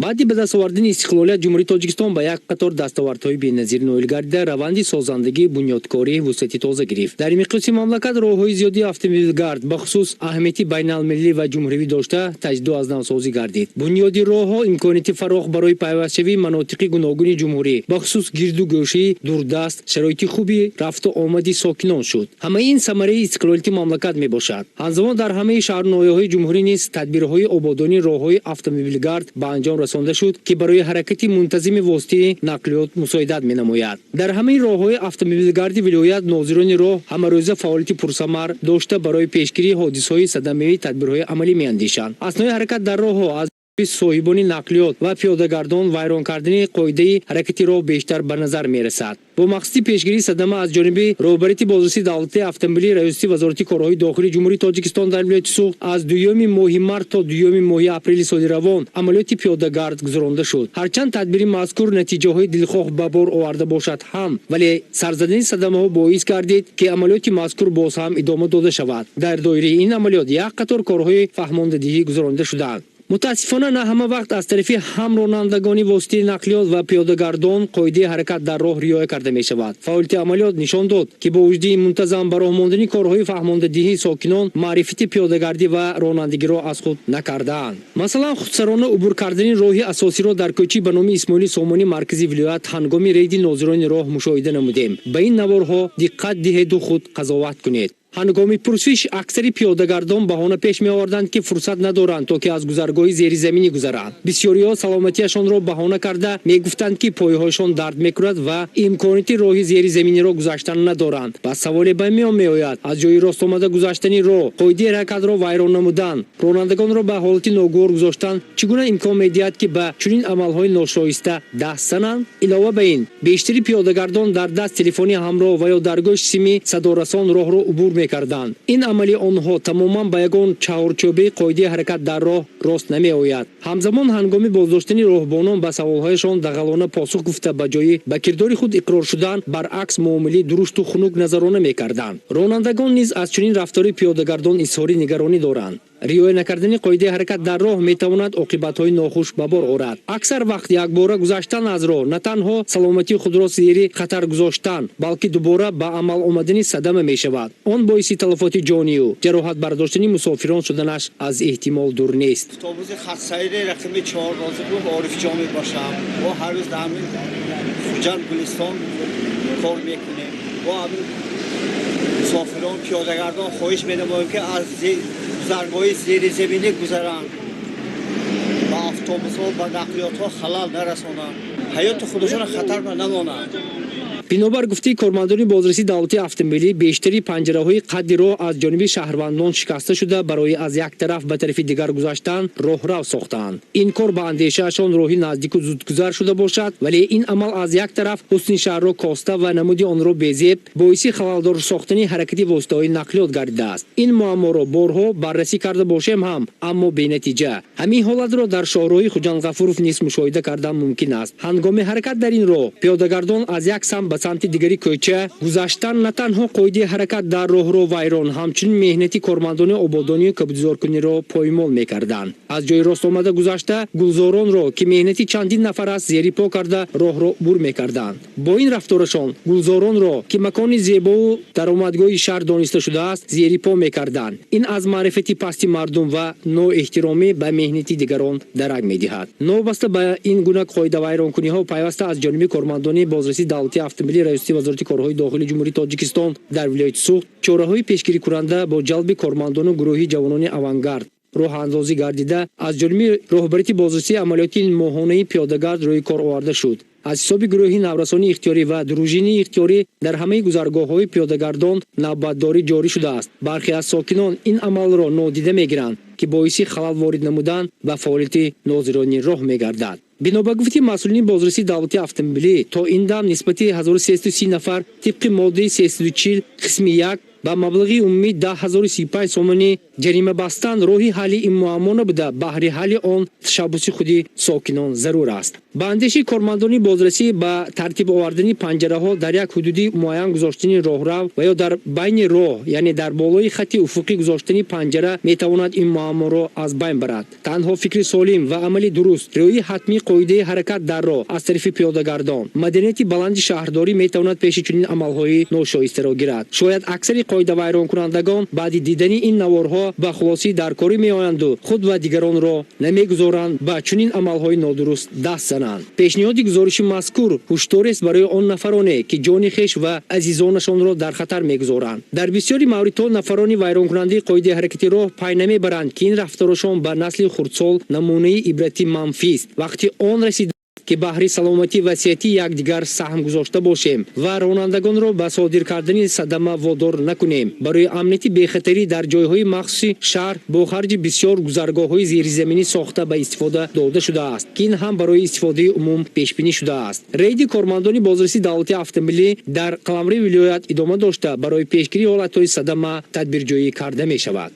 баъди ба даст овардани истиқлолият ҷумҳурии Тоҷикистон ба як қатор дастовардҳои беназир ноил гардида раванди созандагии бунёдкории вусъати тоза гирифт. Дар миқёси мамлакат роҳҳои зиёди автомобилгард ба хусус аҳамияти байналмилалӣ ва ҷумҳуривӣ дошта таҷдиду аз навсозӣ гардид. Бунёди роҳҳо имконияти фароғ барои пайвастшавии манотиқи гуногуни ҷумҳурӣ ба хусус гирду гӯшаи дурдаст шароити хуби рафту омади сокинон шуд. Ҳамаи ин самараи истиқлолияти мамлакат мебошад. ҳамзамон дар ҳамаи шаҳрноҳияҳои ҷумҳурӣ низ тадбирҳои ободонии роҳҳои автомобилгард ба анҷом расонда шуд ки барои ҳаракати мунтазими воситаи нақлиёт мусоидат менамояд. Дар ҳамаи роҳҳои автомобилгарди вилоят нозирони роҳ ҳамарӯза фаъолияти пурсамар дошта барои пешгирии ҳодисаҳои садамавии тадбирҳои амалӣ меандешанд. Аснои ҳаракат дар роҳҳо аз соҳибони нақлиёт ва пиёдагардон вайрон кардани қоидаи ҳаракати роҳ бештар ба назар мерасад. бо мақсади пешгирии садама аз ҷониби роҳбарияти бозрасии давлатии автомобилии раёсати вазорати корҳои дохилии ҷумҳурии Тоҷикистон дар вилояти Суғд аз 2 моҳи март то 2 моҳи апрели соли равон амалиёти пиёдагард гузаронда шуд. ҳарчанд тадбири мазкур натиҷаҳои дилхоҳ ба бор оварда бошад ҳам, вале сарзадани садамаҳо боис гардид ки амалиёти мазкур боз ҳам идома дода шавад. дар доираи ин амалиёт як қатор корҳои фаҳмондадиҳӣ гузаронда шуданд. мутаассифона на ҳама вақт аз тарафи ҳам ронандагони воситаи нақлиёт ва пиёдагардон қоидаи ҳаракат дар роҳ риоя карда мешавад. фаъолияти амалиёт нишон дод ки бо вуҷуди мунтазам ба роҳ мондани корҳои фаҳмондадиҳии сокинон маърифати пиёдагардӣ ва ронандагиро аз худ накардаанд. масалан худсарона убур кардани роҳи асосиро дар кӯчи ба номи Исмоили Сомонӣ маркази вилоят ҳангоми рейди нозирони роҳ мушоҳида намудем. ба ин наворҳо диққат диҳеду худ қазоват кунед. ҳангоми пурсиш аксари пиёдагардон баҳона пеш меоварданд ки фурсат надоранд то ки аз гузаргоҳи зеризаминӣ гузаранд. бисёриҳо саломатиашонро баҳона карда мегуфтанд ки пойҳояшон дард мекунад ва имконияти роҳи зеризаминиро гузаштан надоранд. пас саволе ба миён меояд, аз ҷои ростомада гузаштани роҳ қоидаи ҳаракатро вайрон намудан, ронандагонро ба ҳолати ногувор гузоштан чӣ гуна имкон медиҳад ки ба чунин амалҳои ношоиста даст зананд? илова ба ин, бештари пиёдагардон дар даст телефони ҳамроҳ ва ё дар гӯш сими садорасон роҳро убур мекарданд. ин амали онҳо тамоман ба ягон чаҳорчӯбаи қоидаи ҳаракат дар роҳ рост намеояд. ҳамзамон ҳангоми боздоштани роҳбонон ба саволҳояшон дағалона посух гуфта ба ҷои ба кирдори худ иқрор шудан баръакс муомилаи дурушту хунук назарона мекарданд. ронандагон низ аз чунин рафтори пиёдагардон изҳори нигаронӣ доранд. риоя накардани қоидаи ҳаракат дар роҳ метавонад оқибатҳои нохуш ба бор орад. аксар вақт якбора гузаштан аз роҳ на танҳо саломатии худро зери хатар гузоштан, балки дубора ба амал омадани садама мешавад. он боиси талафоти ҷонию ҷароҳат бардоштани мусофирон шуданаш аз эҳтимол дур нест. автобуси хатсайри рақами 4 орифҷон мебошам. мо ҳар рӯз дар ҳамин Хуҷанд Гулистон кор мекунем. мо ҳамин мусофирон пиёдагардон хоҳиш менамоем ки аз гузаргоҳи зеризаминӣ гузаранд, ба автобусҳо ба нақлиётҳо халал нарасонанд, ҳаёти худашон хатар намонанд. бинобар гуфтаи кормандони бозрасии давлатии автомобилӣ бештари панҷараҳои қадди роҳ аз ҷониби шаҳрвандон шикаста шуда барои аз як тараф ба тарафи дигар гузаштан роҳрав сохтаанд. ин кор ба андешаашон роҳи наздику зудгузар шуда бошад, вале ин амал аз як тараф ҳусни шаҳрро коста ва намуди онро безеб боиси халалдор сохтани ҳаракати воситаҳои нақлиёт гардидааст. ин муамморо борҳо баррасӣ карда бошем ҳам, аммо бенатиҷа. ҳамин ҳолатро дар шоҳроҳи Хуҷандғафуров низ мушоҳида кардан мумкин аст. ҳангоми ҳаракат дар ин роҳ пиёдагардон аз як самт ба самти дигари кӯча гузаштан на танҳо қоидаи ҳаракат дар роҳро вайрон, ҳамчунин меҳнати кормандони ободонию кабудизоркуниро поймол мекарданд. аз ҷои ростомада гузашта гулзоронро ки меҳнати чандин нафар аст зерипо карда роҳро убур мекарданд. бо ин рафторашон гулзоронро ки макони зебову даромадгоҳи шаҳр дониста шудааст зерипо мекарданд. ин аз маърифати пасти мардум ва ноэҳтиромӣ ба меҳнати дигарон дарак медиҳад. новобаста ба ин гуна қоидавайронкуниҳо пайваста аз ҷониби кормандони бозрасии давлатии автомобилии раёсати вазорати корҳои дохилии ҷумҳурии Тоҷикистон дар вилояти Суғд чораҳои пешгирикунанда бо ҷалби кормандону гурӯҳи ҷавонони авангард роҳандозӣ гардида аз ҷониби роҳбарияти бозрасии амалиёти моҳонаи пиёдагард рӯи кор оварда шуд. аз ҳисоби гурӯҳи наврасонии ихтиёрӣ ва дружинии ихтиёрӣ дар ҳамаи гузаргоҳҳои пиёдагардон навбатдорӣ ҷорӣ шудааст. бархе аз сокинон ин амалро нодида мегиранд ки боиси халал ворид намудан ба фаъолияти нозирони роҳ мегардад. бинобар гуфти масъулини бозрасии давлатии автомобилӣ то ин дам нисбати 1330 нафар тибқи моддаи 340 қисми 1 ба маблағи умумӣ 10,035 сомонӣ ҷарима бастан роҳи ҳалли ин муаммо набуда, баҳри ҳалли он ташаббуси худи сокинон зарур аст. ба андеши кормандони бозрасӣ ба тартиб овардани панҷараҳо дар як ҳудуди муайян гузоштани роҳрав ва ё дар байни роҳ, яъне дар болои хатти уфуқӣ гузоштани панҷара метавонад ин муамморо аз байн барад. Танҳо фикри солим ва амали дуруст, риояи ҳатмии қоидаи ҳаракат дар роҳ аз тарафи пиёдагардон, маданияти баланди шаҳрдорӣ метавонад пеши чунин амалҳои ношоистаро гирад. Шояд аксари қоидавайронкунандагон баъди дидани ин наворҳо ба хулосӣ дар корӣ меоянду худ ва дигаронро намегузоранд ба чунин амалҳои нодуруст даст зананд. Пешниҳоди гузориши мазкур ҳушдорест барои он нафароне ки ҷони хеш ва азизонашонро дар хатар мегузоранд. Дар бисёри мавридҳо нафарони вайронкунандаи қоидаи ҳаракати роҳ пай намебаранд ки ин рафторашон ба насли хурдсол намунаи ибрати манфист. Вақти он расида ки баҳри саломатӣ ва сеҳати якдигар саҳм гузошта бошем ва ронандагонро ба содир кардани садама водор накунем. Барои амнияти бехатарӣ дар ҷойҳои махсуси шаҳр бо харҷи бисёр гузаргоҳҳои зеризаминӣ сохта ба истифода дода шудааст ки ин ҳам барои истифодаи умум пешбинӣ шудааст. Рейди кормандони бозрасии давлати автомобилӣ дар Қаламрӯи вилоят идома дошта барои пешгирии ҳолатҳои садама тадбирҷоӣ карда мешавад.